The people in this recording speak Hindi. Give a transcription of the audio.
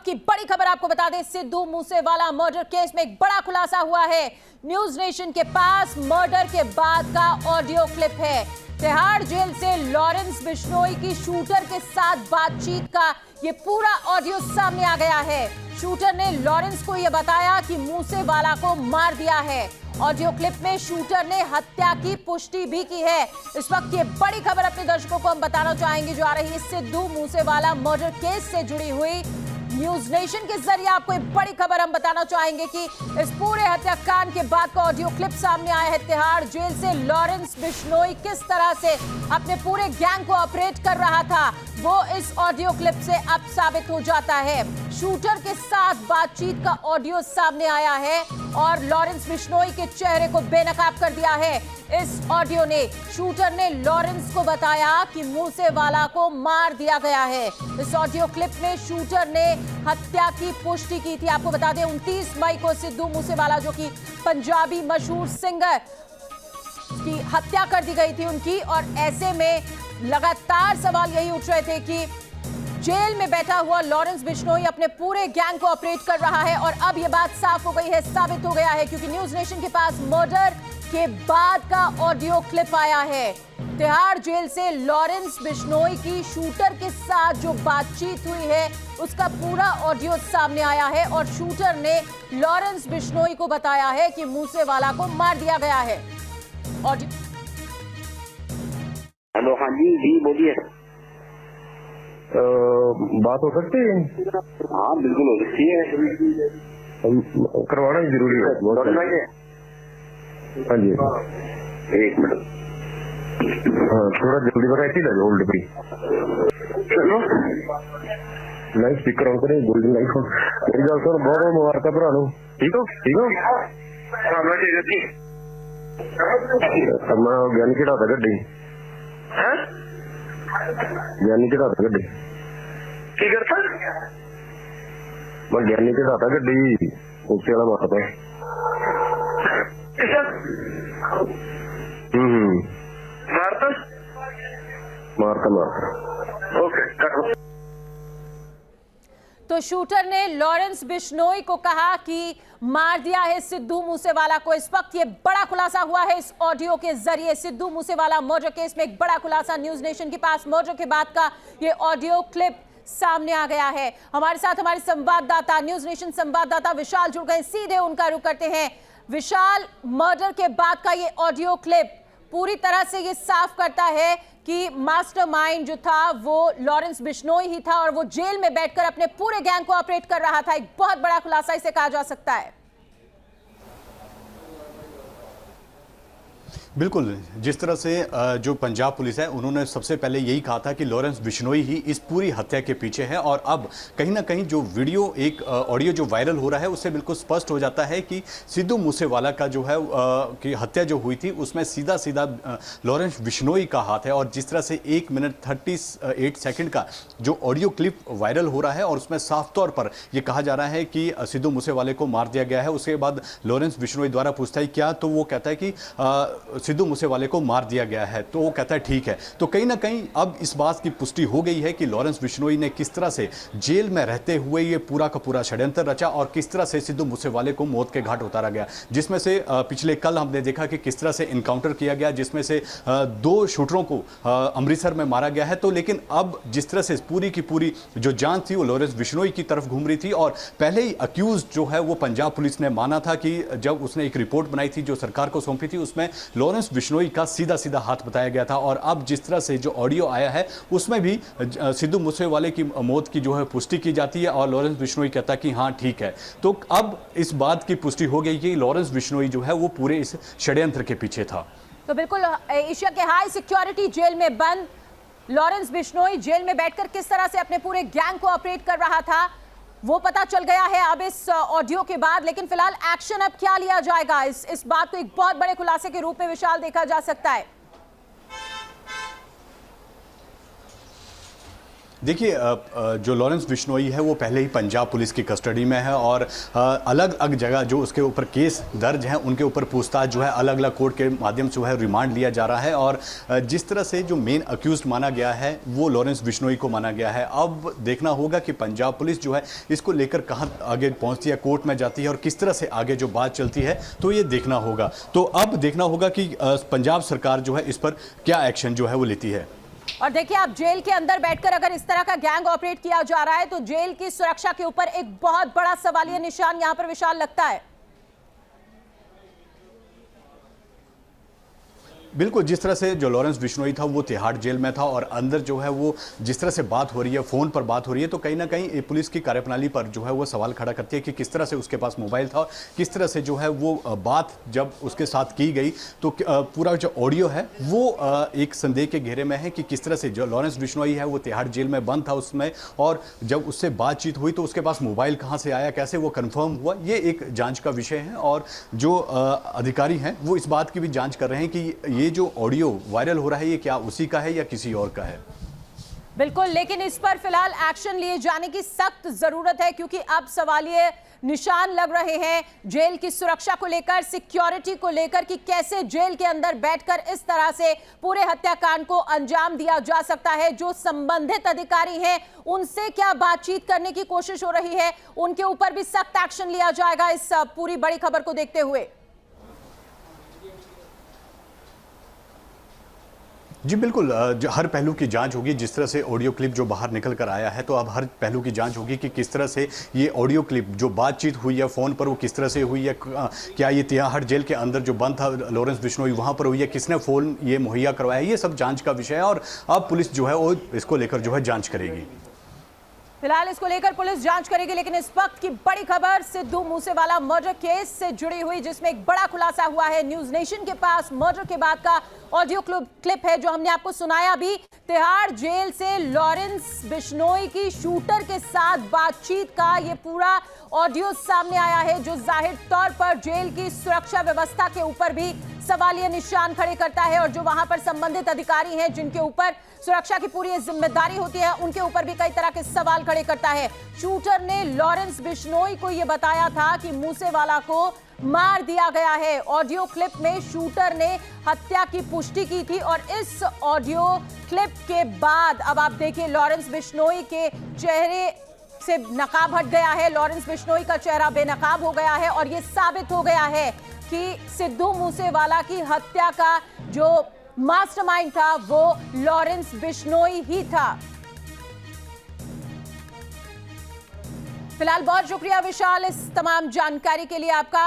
वक्त की बड़ी खबर आपको बता दें, सिद्धू मूसेवाला मर्डर केस में एक बड़ा खुलासा हुआ है। न्यूज नेशन के पास मर्डर के बाद का ऑडियो क्लिप है। तिहाड़ जेल से लॉरेंस बिश्नोई की शूटर के साथ बातचीत का ये पूरा ऑडियो सामने आ गया है। शूटर ने लॉरेंस को यह बताया कि मूसेवाला को मार दिया है। ऑडियो क्लिप में शूटर ने हत्या की पुष्टि भी की है। इस वक्त ये बड़ी खबर अपने दर्शकों को हम बताना चाहेंगे जो आ रही है सिद्धू मूसेवाला मर्डर केस से जुड़ी हुई। न्यूज नेशन के जरिए आपको एक बड़ी खबर हम बताना चाहेंगे कि इस पूरे हत्याकांड के बाद का ऑडियो क्लिप सामने आया है। तिहाड़ जेल से लॉरेंस बिश्नोई किस तरह से अपने पूरे गैंग को ऑपरेट कर रहा था, वो इस ऑडियो क्लिप से अब साबित हो जाता है। शूटर के साथ बातचीत का ऑडियो सामने आया है और लॉरेंस बिश्नोई के चेहरे को बेनकाब कर दिया है। इस ऑडियो ने शूटर ने लॉरेंस को बताया कि मूसेवाला को मार दिया गया है। इस ऑडियो क्लिप में शूटर ने हत्या की पुष्टि की थी। आपको बता दें 29 मई को सिद्धू मूसेवाला जो कि पंजाबी मशहूर सिंगर की हत्या कर दी गई थी उनकी, और ऐसे में लगातार सवाल यही उठ रहे थे कि जेल में बैठा हुआ लॉरेंस बिश्नोई अपने पूरे गैंग को ऑपरेट कर रहा है। और अब यह बात साफ हो गई है, साबित हो गया है, क्योंकि न्यूज नेशन के पास मर्डर के बाद का ऑडियो क्लिप आया है। तिहाड़ जेल से लॉरेंस बिश्नोई की शूटर के साथ जो बातचीत हुई है उसका पूरा ऑडियो सामने आया है और शूटर ने लॉरेंस बिश्नोई को बताया है कि मूसेवाला को मार दिया गया है। हेलो, हाँ जी जी बोलिए। बात हो सकती है? हाँ बिल्कुल हो सकती है, करवाना जरूरी है। हाँ जी, एक मिनट। हाँ थोड़ा जल्दी बताइए ना। होल्ड पे चलो लाइव स्पीकर ऑन करें, गोल्डन लाइट ऑन। मेरी गल सुन, बहुत बहुत मुबारक भरा लो। ठीक हो? ठीक हो? मैं ज्ञानी चढ़ाता गड्डी, ज्ञानी चढ़ाता गड्डी। की करता? मैं ज्ञानी चढ़ाता गड्डी, उससे वाला मारता। मारता मारता मारता। ओके। तो शूटर ने लॉरेंस बिश्नोई को कहा कि मार दिया है सिद्धू मूसेवाला को। इस वक्त ये बड़ा खुलासा हुआ है इस ऑडियो के जरिए। सिद्धू मूसेवाला मर्डर केस में एक बड़ा खुलासा न्यूज नेशन के पास मर्डर के बाद का ये ऑडियो क्लिप सामने आ गया है। हमारे साथ हमारे संवाददाता, न्यूज नेशन संवाददाता विशाल जुड़ गए, सीधे उनका रुख करते हैं। विशाल, मर्डर के बाद का ये ऑडियो क्लिप पूरी तरह से ये साफ करता है कि मास्टरमाइंड जो था वो लॉरेंस बिश्नोई ही था और वो जेल में बैठकर अपने पूरे गैंग को ऑपरेट कर रहा था। एक बहुत बड़ा खुलासा इसे कहा जा सकता है। बिल्कुल, जिस तरह से जो पंजाब पुलिस है उन्होंने सबसे पहले यही कहा था कि लॉरेंस बिश्नोई ही इस पूरी हत्या के पीछे है, और अब कहीं ना कहीं जो वीडियो एक ऑडियो जो वायरल हो रहा है उससे बिल्कुल स्पष्ट हो जाता है कि सिद्धू मूसेवाला का जो है कि हत्या जो हुई थी उसमें सीधा सीधा लॉरेंस बिश्नोई का हाथ है। और जिस तरह से 1 मिनट 38 सेकेंड का जो ऑडियो क्लिप वायरल हो रहा है और उसमें साफ तौर पर यह कहा जा रहा है कि सिद्धू मूसेवाले को मार दिया गया है। उसके बाद लॉरेंस बिश्नोई द्वारा पूछताछ किया तो वो कहता है कि सिद्धू मूसेवाले को मार दिया गया है, तो वो कहता है ठीक है। तो कहीं ना कहीं अब इस बात की पुष्टि हो गई है कि लॉरेंस बिश्नोई ने किस तरह से जेल में रहते हुए ये पूरा का पूरा षड्यंत्र रचा और किस तरह से सिद्धू मूसेवाले को मौत के घाट उतारा गया। जिसमें से पिछले कल हमने देखा कि किस तरह से इनकाउंटर किया गया, जिसमें से 2 शूटरों को अमृतसर में मारा गया है। तो लेकिन अब जिस तरह से पूरी की पूरी जो जांच थी वो लॉरेंस बिश्नोई की तरफ घूम रही थी, और पहले ही अक्यूज जो है वो पंजाब पुलिस ने माना था कि जब उसने एक रिपोर्ट बनाई थी जो सरकार को सौंपी थी उसमें लॉरेंस बिश्नोई का सीधा सीधा हाथ बताया गया था। और अब जिस तरह से जो ऑडियो आया है उसमें भी सिद्धू मूसेवाले की मौत की जो है पुष्टि की जाती है और लॉरेंस बिश्नोई कहता है कि हाँ ठीक है। तो अब इस बात की पुष्टि हो गई कि लॉरेंस बिश्नोई जो है वो पूरे इस षड्यंत्र के पीछे था। तो बिल्कुल एशिया के हाई सिक्योरिटी जेल में बंद लॉरेंस बिश्नोई जेल में बैठकर किस तरह से अपने पूरे गैंग को ऑपरेट कर रहा था वो पता चल गया है अब इस ऑडियो के बाद। लेकिन फिलहाल एक्शन अब क्या लिया जाएगा, इस बात को एक बहुत बड़े खुलासे के रूप में विशाल देखा जा सकता है। देखिए जो लॉरेंस बिश्नोई है वो पहले ही पंजाब पुलिस की कस्टडी में है और अलग अलग जगह जो उसके ऊपर केस दर्ज हैं उनके ऊपर पूछताछ जो है अलग अलग कोर्ट के माध्यम से जो है रिमांड लिया जा रहा है। और जिस तरह से जो मेन अक्यूज्ड माना गया है वो लॉरेंस बिश्नोई को माना गया है। अब देखना होगा कि पंजाब पुलिस जो है इसको लेकर कहाँ आगे पहुँचती है, कोर्ट में जाती है और किस तरह से आगे जो बात चलती है, तो ये देखना होगा। तो अब देखना होगा कि पंजाब सरकार जो है इस पर क्या एक्शन जो है वो लेती है। और देखिए, आप जेल के अंदर बैठकर अगर इस तरह का गैंग ऑपरेट किया जा रहा है तो जेल की सुरक्षा के ऊपर एक बहुत बड़ा सवालिया निशान यहां पर विशाल लगता है। बिल्कुल, जिस तरह से जो लॉरेंस बिश्नोई था वो तिहाड़ जेल में था और अंदर जो है वो जिस तरह से बात हो रही है, फ़ोन पर बात हो रही है, तो कहीं ना कहीं पुलिस की कार्यप्रणाली पर जो है वो सवाल खड़ा करती है कि किस तरह से उसके पास मोबाइल था, किस तरह से जो है वो बात जब उसके साथ की गई तो पूरा जो ऑडियो है वो एक संदेह के घेरे में है कि किस तरह से जो लॉरेंस बिश्नोई है वो तिहाड़ जेल में बंद था उसमें, और जब उससे बातचीत हुई तो उसके पास मोबाइल कहाँ से आया, कैसे वो कन्फर्म हुआ, ये एक जाँच का विषय है। और जो अधिकारी हैं वो इस बात की भी जाँच कर रहे हैं कि ये जो ऑडियो वायरल हो रहा है ये क्या उसी का है या किसी और का है। बिल्कुल, लेकिन इस पर फिलहाल एक्शन लिए जाने की सख्त जरूरत है क्योंकि अब सवालिए निशान लग रहे हैं जेल की सुरक्षा को लेकर, सिक्योरिटी को लेकर कि कैसे जेल के अंदर बैठकर इस तरह से पूरे हत्याकांड को अंजाम दिया जा सकता है। जो संबंधित अधिकारी हैं उनसे क्या बातचीत करने की कोशिश हो रही है, उनके ऊपर भी सख्त एक्शन लिया जाएगा इस पूरी बड़ी खबर को देखते हुए। जी बिल्कुल, हर पहलू की जांच होगी। जिस तरह से ऑडियो क्लिप जो बाहर निकल कर आया है तो अब हर पहलू की जांच होगी कि किस तरह से ये ऑडियो क्लिप जो बातचीत हुई है फ़ोन पर वो किस तरह से हुई है, क्या ये तिहाड़ जेल के अंदर जो बंद था लॉरेंस बिश्नोई वहाँ पर हुई है, किसने फ़ोन ये मुहैया करवाया, ये सब जाँच का विषय है। और अब पुलिस जो है वो इसको लेकर जो है जाँच करेगी। फिलहाल इसको लेकर पुलिस जांच करेगी, लेकिन इस वक्त की बड़ी खबर सिद्धू मूसेवाला मर्डर केस से जुड़ी हुई, जिसमें एक बड़ा खुलासा हुआ है। न्यूज नेशन के पास मर्डर के बाद का ऑडियो क्लिप है जो हमने आपको सुनाया अभी। तिहाड़ जेल से लॉरेंस बिश्नोई की शूटर के साथ बातचीत का ये पूरा ऑडियो सामने आया है जो जाहिर तौर पर जेल की सुरक्षा व्यवस्था के ऊपर भी सवालिया निशान खड़े करता है और जो वहां पर संबंधित अधिकारी हैं जिनके ऊपर सुरक्षा की पूरी जिम्मेदारी होती है उनके ऊपर भी कई तरह के सवाल खड़े करता है। शूटर ने लॉरेंस बिश्नोई को यह बताया था कि मूसेवाला को मार दिया गया है। ऑडियो क्लिप में शूटर ने हत्या की पुष्टि की थी और इस ऑडियो क्लिप के बाद अब आप देखिए लॉरेंस बिश्नोई के चेहरे से नकाब हट गया है, लॉरेंस बिश्नोई का चेहरा बेनकाब हो गया है और यह साबित हो गया है कि सिद्धू मूसेवाला की हत्या का जो मास्टरमाइंड था वो लॉरेंस बिश्नोई ही था। फिलहाल बहुत शुक्रिया विशाल इस तमाम जानकारी के लिए आपका।